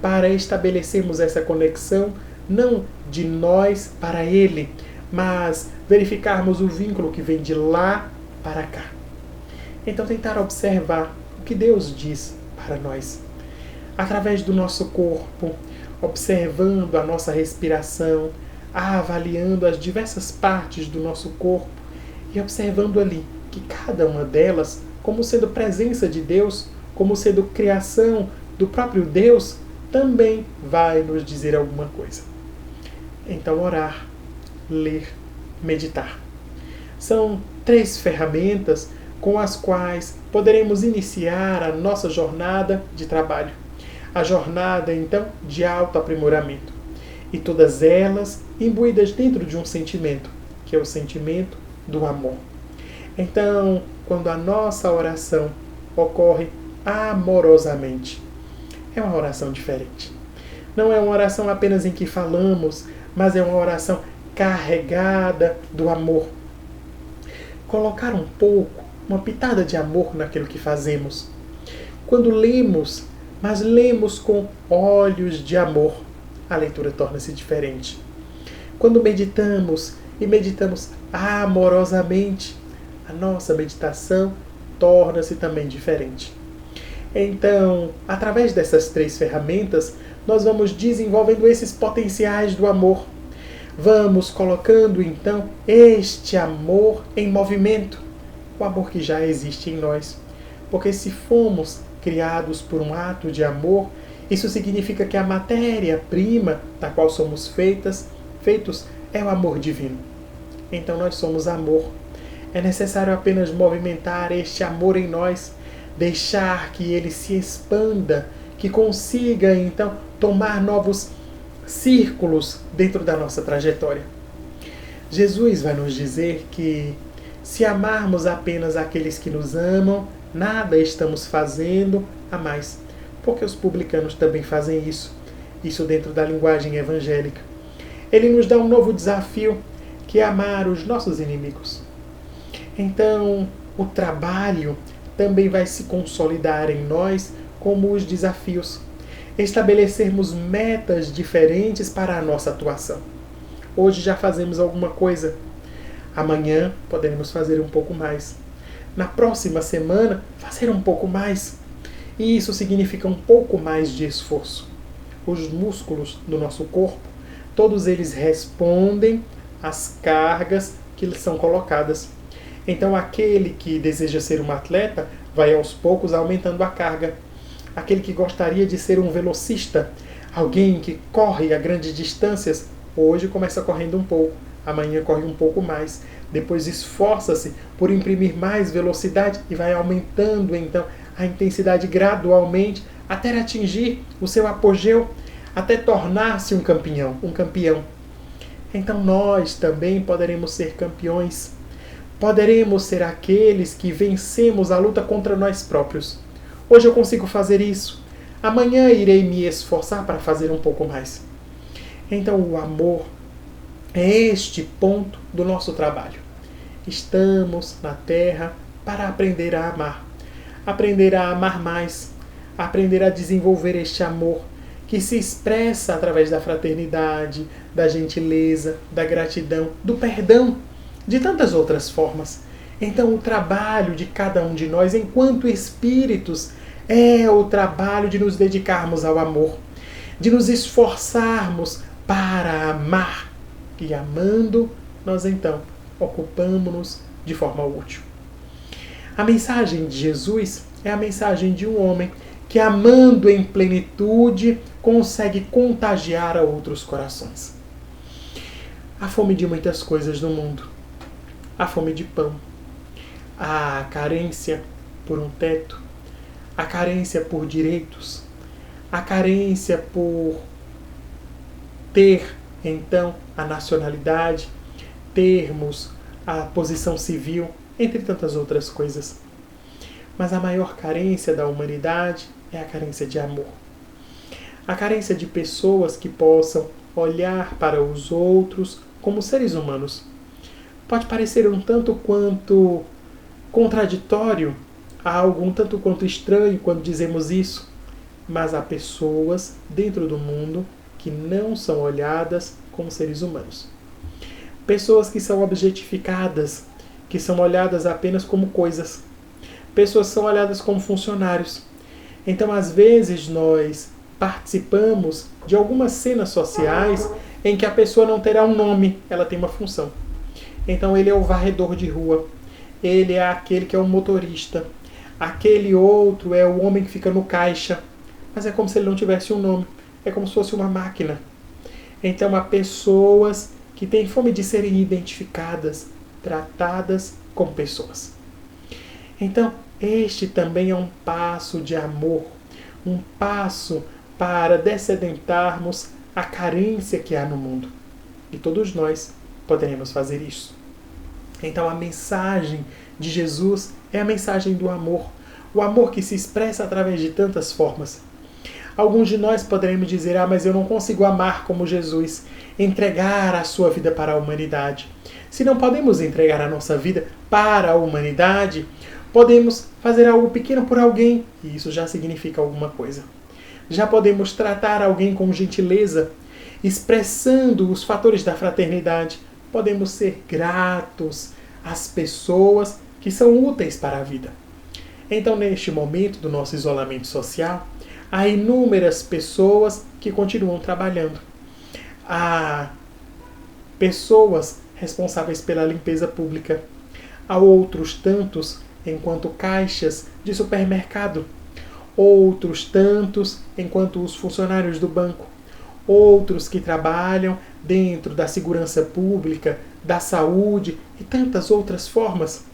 S1: para estabelecermos essa conexão, não de nós para Ele, mas verificarmos o vínculo que vem de lá para cá. Então, tentar observar o que Deus diz para nós, através do nosso corpo, observando a nossa respiração, avaliando as diversas partes do nosso corpo e observando ali que cada uma delas, como sendo presença de Deus, como sendo criação do próprio Deus, também vai nos dizer alguma coisa. Então, orar, ler, meditar. São 3 ferramentas com as quais poderemos iniciar a nossa jornada de trabalho. A jornada, então, de autoaprimoramento. E todas elas imbuídas dentro de um sentimento, que é o sentimento do amor. Então, quando a nossa oração ocorre amorosamente, é uma oração diferente. Não é uma oração apenas em que falamos, mas é uma oração carregada do amor. Colocar um pouco uma pitada de amor naquilo que fazemos. Quando lemos, mas lemos com olhos de amor, a leitura torna-se diferente. Quando meditamos e meditamos amorosamente, a nossa meditação torna-se também diferente. Então, através dessas 3 ferramentas, nós vamos desenvolvendo esses potenciais do amor. Vamos colocando, então, este amor em movimento, o amor que já existe em nós. Porque se fomos criados por um ato de amor, isso significa que a matéria-prima da qual somos feitos é o amor divino. Então nós somos amor. É necessário apenas movimentar este amor em nós, deixar que ele se expanda, que consiga então tomar novos círculos dentro da nossa trajetória. Jesus vai nos dizer que se amarmos apenas aqueles que nos amam, nada estamos fazendo a mais, porque os publicanos também fazem isso dentro da linguagem evangélica. Ele nos dá um novo desafio, que é amar os nossos inimigos. Então, o trabalho também vai se consolidar em nós como os desafios. Estabelecermos metas diferentes para a nossa atuação. Hoje já fazemos alguma coisa. Amanhã poderemos fazer um pouco mais. Na próxima semana, fazer um pouco mais. E isso significa um pouco mais de esforço. Os músculos do nosso corpo, todos eles respondem às cargas que lhes são colocadas. Então, aquele que deseja ser um atleta vai aos poucos aumentando a carga. Aquele que gostaria de ser um velocista, alguém que corre a grandes distâncias, hoje começa correndo um pouco, amanhã corre um pouco mais, depois esforça-se por imprimir mais velocidade e vai aumentando então a intensidade gradualmente até atingir o seu apogeu, até tornar-se um campeão. Então nós também poderemos ser campeões. Poderemos ser aqueles que vencemos a luta contra nós próprios. Hoje eu consigo fazer isso. Amanhã irei me esforçar para fazer um pouco mais. Então o amor é este ponto do nosso trabalho. Estamos na Terra para aprender a amar. Aprender a amar mais. Aprender a desenvolver este amor que se expressa através da fraternidade, da gentileza, da gratidão, do perdão, de tantas outras formas. Então o trabalho de cada um de nós, enquanto espíritos, é o trabalho de nos dedicarmos ao amor, de nos esforçarmos para amar. E amando, nós então ocupamos-nos de forma útil. A mensagem de Jesus é a mensagem de um homem que, amando em plenitude, consegue contagiar a outros corações. A fome de muitas coisas no mundo, a fome de pão, a carência por um teto, a carência por direitos, a carência por ter, então, a nacionalidade, termos a posição civil, entre tantas outras coisas. Mas a maior carência da humanidade é a carência de amor. A carência de pessoas que possam olhar para os outros como seres humanos. Pode parecer um tanto quanto contraditório, algo um tanto quanto estranho quando dizemos isso, mas há pessoas dentro do mundo que não são olhadas como seres humanos. Pessoas que são objetificadas, que são olhadas apenas como coisas. Pessoas que são olhadas como funcionários. Então, às vezes, nós participamos de algumas cenas sociais em que a pessoa não terá um nome, ela tem uma função. Então, ele é o varredor de rua, ele é aquele que é o motorista, aquele outro é o homem que fica no caixa, mas é como se ele não tivesse um nome, é como se fosse uma máquina. Então, há pessoas que têm fome de serem identificadas, tratadas como pessoas. Então, este também é um passo de amor, um passo para descedentarmos a carência que há no mundo. E todos nós poderemos fazer isso. Então, a mensagem de Jesus é a mensagem do amor, o amor que se expressa através de tantas formas. Alguns de nós poderemos dizer, mas eu não consigo amar como Jesus, entregar a sua vida para a humanidade. Se não podemos entregar a nossa vida para a humanidade, Podemos fazer algo pequeno por alguém, e isso já significa alguma coisa. Já podemos tratar alguém com gentileza, expressando os fatores da fraternidade. Podemos ser gratos às pessoas que são úteis para a vida. Então, neste momento do nosso isolamento social, há inúmeras pessoas que continuam trabalhando. Há pessoas responsáveis pela limpeza pública. Há outros tantos enquanto caixas de supermercado. Outros tantos enquanto os funcionários do banco. Outros que trabalham dentro da segurança pública, da saúde e tantas outras formas.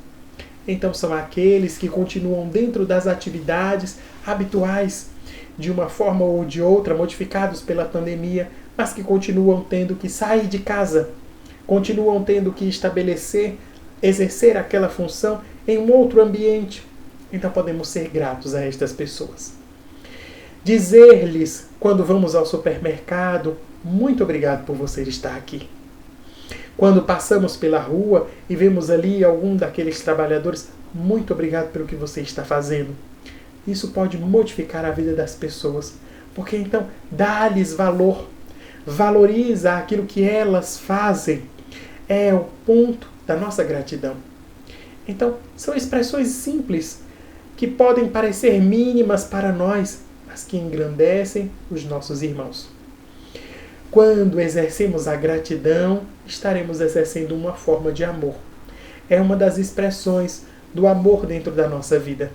S1: Então são aqueles que continuam dentro das atividades habituais, de uma forma ou de outra, modificados pela pandemia, mas que continuam tendo que sair de casa, continuam tendo que exercer aquela função em um outro ambiente. Então podemos ser gratos a estas pessoas. Dizer-lhes, quando vamos ao supermercado, muito obrigado por você estar aqui. Quando passamos pela rua e vemos ali algum daqueles trabalhadores, muito obrigado pelo que você está fazendo. Isso pode modificar a vida das pessoas, porque então dá-lhes valor, valoriza aquilo que elas fazem. É o ponto da nossa gratidão. Então, são expressões simples que podem parecer mínimas para nós, mas que engrandecem os nossos irmãos. Quando exercemos a gratidão, estaremos exercendo uma forma de amor. É uma das expressões do amor dentro da nossa vida.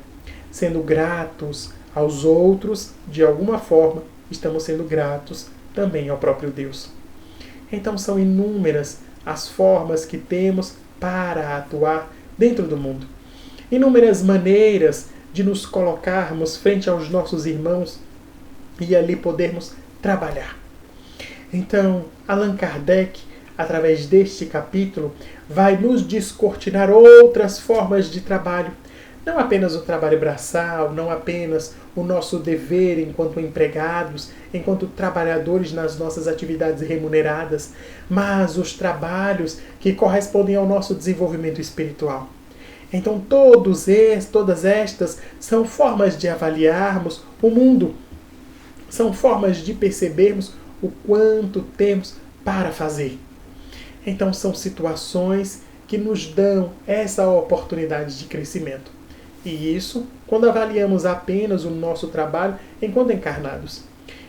S1: Sendo gratos aos outros, de alguma forma, estamos sendo gratos também ao próprio Deus. Então são inúmeras as formas que temos para atuar dentro do mundo. Inúmeras maneiras de nos colocarmos frente aos nossos irmãos e ali podermos trabalhar. Então, Allan Kardec, através deste capítulo, vai nos descortinar outras formas de trabalho. Não apenas o trabalho braçal, não apenas o nosso dever enquanto empregados, enquanto trabalhadores nas nossas atividades remuneradas, mas os trabalhos que correspondem ao nosso desenvolvimento espiritual. Então, todas estas são formas de avaliarmos o mundo, são formas de percebermos o quanto temos para fazer. Então, são situações que nos dão essa oportunidade de crescimento. E isso quando avaliamos apenas o nosso trabalho enquanto encarnados.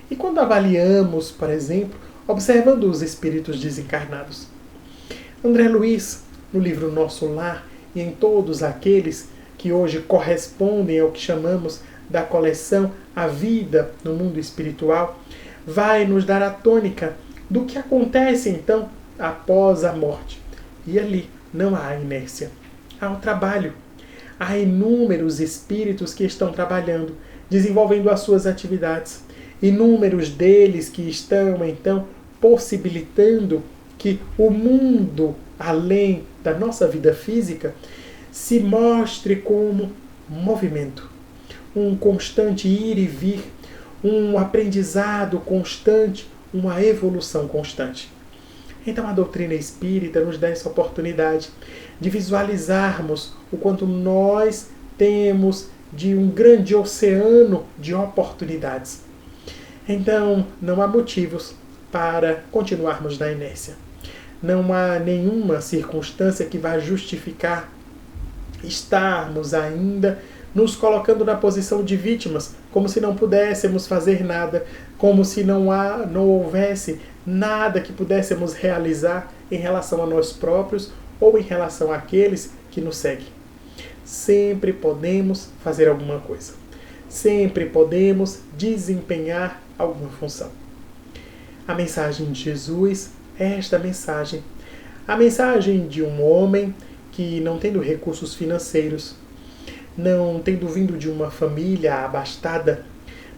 S1: E quando avaliamos, por exemplo, observando os espíritos desencarnados. André Luiz, no livro Nosso Lar, e em todos aqueles que hoje correspondem ao que chamamos da coleção A Vida no Mundo Espiritual, vai nos dar a tônica do que acontece então após a morte. E ali não há inércia, há o trabalho. Há inúmeros espíritos que estão trabalhando, desenvolvendo as suas atividades. Inúmeros deles que estão então possibilitando que o mundo, além da nossa vida física, se mostre como movimento, um constante ir e vir, um aprendizado constante, uma evolução constante. Então a doutrina espírita nos dá essa oportunidade de visualizarmos o quanto nós temos de um grande oceano de oportunidades. Então não há motivos para continuarmos na inércia. Não há nenhuma circunstância que vá justificar estarmos ainda nos colocando na posição de vítimas, como se não pudéssemos fazer nada, como se não houvesse nada que pudéssemos realizar em relação a nós próprios ou em relação àqueles que nos seguem. Sempre podemos fazer alguma coisa. Sempre podemos desempenhar alguma função. A mensagem de Jesus é esta mensagem. A mensagem de um homem que, não tendo recursos financeiros, não tendo vindo de uma família abastada,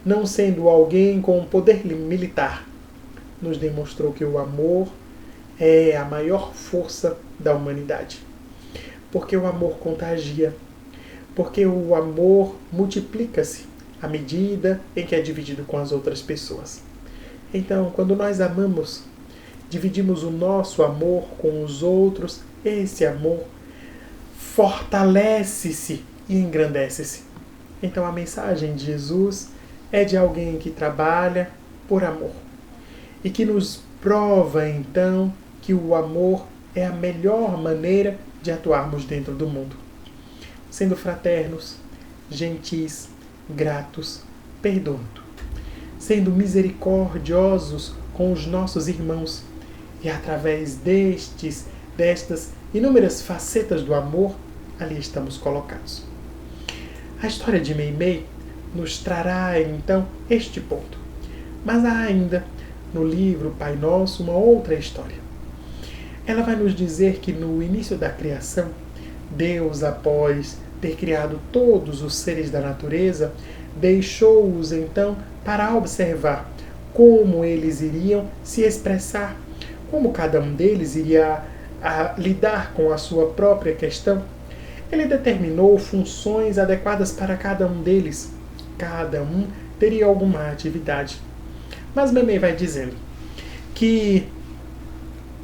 S1: não sendo alguém com poder militar, nos demonstrou que o amor é a maior força da humanidade. Porque o amor contagia. Porque o amor multiplica-se à medida em que é dividido com as outras pessoas. Então, quando nós amamos, dividimos o nosso amor com os outros, esse amor fortalece-se e engrandece-se. Então a mensagem de Jesus é de alguém que trabalha por amor e que nos prova então que o amor é a melhor maneira de atuarmos dentro do mundo, sendo fraternos, gentis, gratos, perdoando, sendo misericordiosos com os nossos irmãos e através destas inúmeras facetas do amor, ali estamos colocados. A história de Meimei nos trará então este ponto, mas há ainda no livro Pai Nosso uma outra história. Ela vai nos dizer que no início da criação, Deus, após ter criado todos os seres da natureza, deixou-os então para observar como eles iriam se expressar, como cada um deles iria lidar com a sua própria questão. Ele determinou funções adequadas para cada um deles. Cada um teria alguma atividade. Mas Meimei vai dizendo que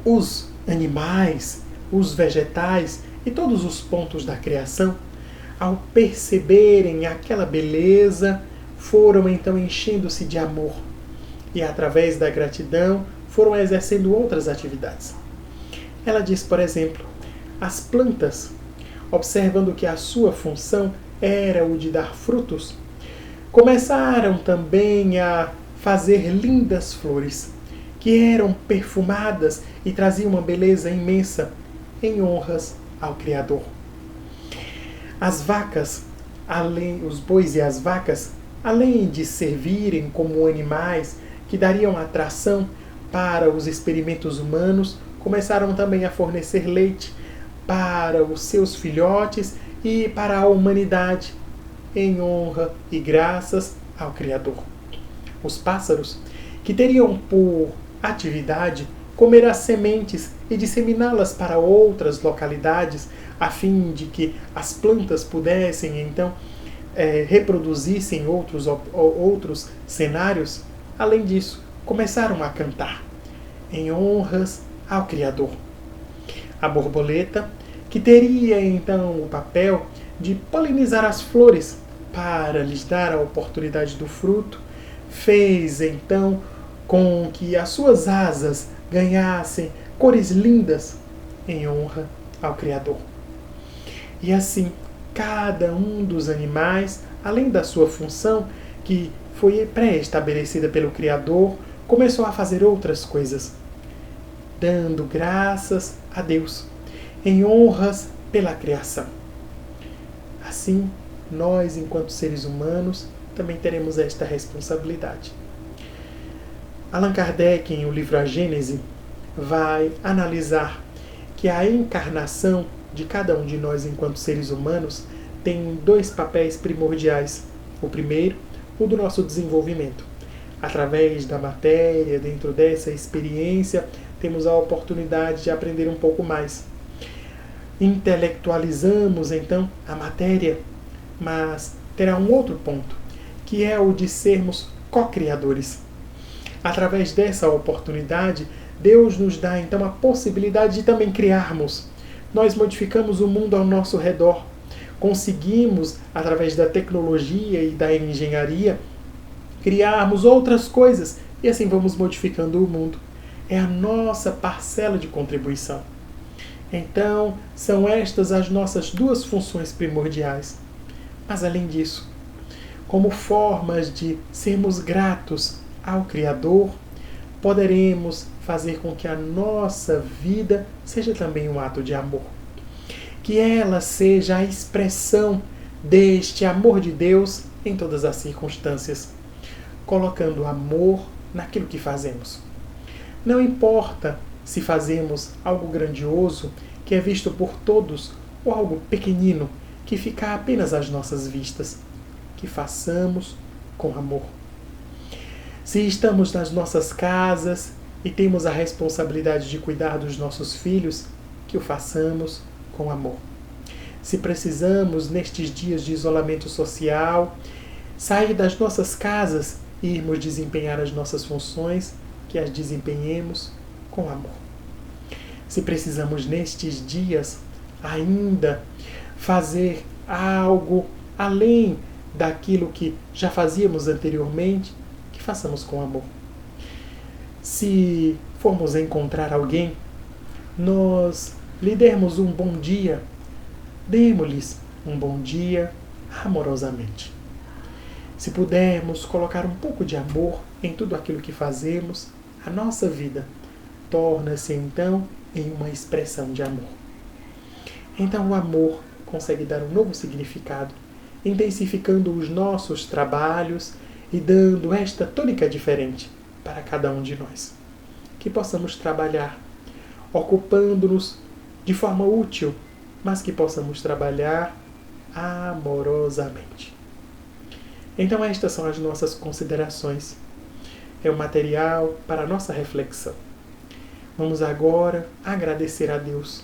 S1: os animais, os vegetais e todos os pontos da criação, ao perceberem aquela beleza, foram então enchendo-se de amor e, através da gratidão, foram exercendo outras atividades. Ela diz, por exemplo, as plantas, observando que a sua função era o de dar frutos, começaram também a fazer lindas flores, que eram perfumadas e traziam uma beleza imensa, em honras ao Criador. As vacas, os bois e as vacas, além de servirem como animais que dariam atração para os experimentos humanos, começaram também a fornecer leite para os seus filhotes e para a humanidade, em honra e graças ao Criador. Os pássaros, que teriam por atividade comer as sementes e disseminá-las para outras localidades, a fim de que as plantas pudessem então reproduzir-se em outros cenários, além disso, começaram a cantar em honras ao Criador. A borboleta, que teria então o papel de polinizar as flores para lhes dar a oportunidade do fruto, fez então com que as suas asas ganhassem cores lindas em honra ao Criador. E assim, cada um dos animais, além da sua função, que foi pré-estabelecida pelo Criador, começou a fazer outras coisas, dando graças a Deus, em honras pela criação. Assim, nós, enquanto seres humanos, também teremos esta responsabilidade. Allan Kardec, em o livro A Gênese, vai analisar que a encarnação de cada um de nós, enquanto seres humanos, tem dois papéis primordiais. O primeiro, o do nosso desenvolvimento. Através da matéria, dentro dessa experiência, temos a oportunidade de aprender um pouco mais. Intelectualizamos, então, a matéria, mas terá um outro ponto, que é o de sermos co-criadores. Através dessa oportunidade, Deus nos dá, então, a possibilidade de também criarmos. Nós modificamos o mundo ao nosso redor. Conseguimos, através da tecnologia e da engenharia, criarmos outras coisas e assim vamos modificando o mundo. É a nossa parcela de contribuição. Então, são estas as nossas duas funções primordiais. Mas, além disso, como formas de sermos gratos ao Criador, poderemos fazer com que a nossa vida seja também um ato de amor. Que ela seja a expressão deste amor de Deus em todas as circunstâncias, colocando amor naquilo que fazemos. Não importa se fazemos algo grandioso, que é visto por todos, ou algo pequenino, que fica apenas às nossas vistas, que façamos com amor. Se estamos nas nossas casas e temos a responsabilidade de cuidar dos nossos filhos, que o façamos com amor. Se precisamos, nestes dias de isolamento social, sair das nossas casas e irmos desempenhar as nossas funções, que as desempenhemos com amor. Se precisamos, nestes dias, ainda fazer algo além daquilo que já fazíamos anteriormente, que façamos com amor. Se formos encontrar alguém, nós lhe dermos um bom dia, demos-lhes um bom dia amorosamente. Se pudermos colocar um pouco de amor em tudo aquilo que fazemos, a nossa vida torna-se então em uma expressão de amor. Então o amor consegue dar um novo significado, intensificando os nossos trabalhos e dando esta tônica diferente para cada um de nós. Que possamos trabalhar, ocupando-nos de forma útil, mas que possamos trabalhar amorosamente. Então estas são as nossas considerações. É o material para a nossa reflexão. Vamos agora agradecer a Deus,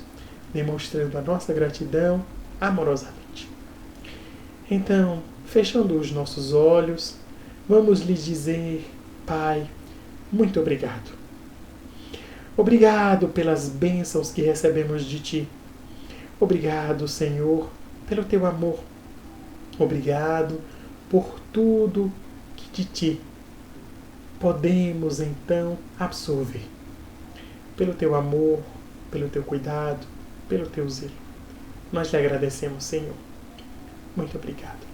S1: demonstrando a nossa gratidão amorosamente. Então, fechando os nossos olhos, vamos lhe dizer: Pai, muito obrigado. Obrigado pelas bênçãos que recebemos de Ti. Obrigado, Senhor, pelo Teu amor. Obrigado por tudo que de Ti podemos então absorver. Pelo Teu amor, pelo Teu cuidado, pelo Teu zelo. Nós lhe agradecemos, Senhor. Muito obrigado.